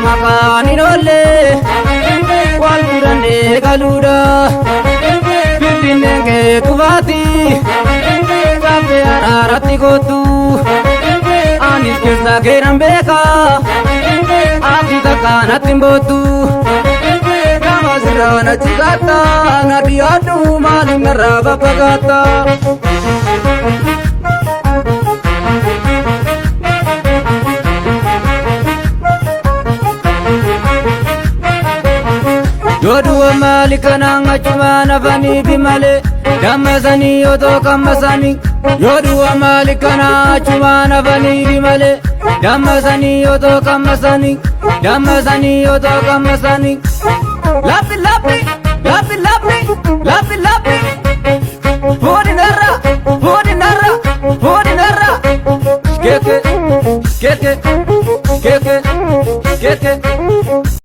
maqaan olle wal fuudhannee galuudha Finfinneen kee qubaati gaaffee araaratti gootu anis keessa keenan beeka ati takka natti hin boottu gama sirraa na cikaata natti yaaddu maaliif narraa babbakaata. Yoduwa mali kananga chumana vani bimale Damazani yoto kamasani Yoduwa mali kana chumana vani bimale Damazani yoto kamasani Damazani yoto kamasani Lapi lapi, lapi lapi, lapi lapi Bodi nara, bodi nara, bodi nara Keke, keke, keke, keke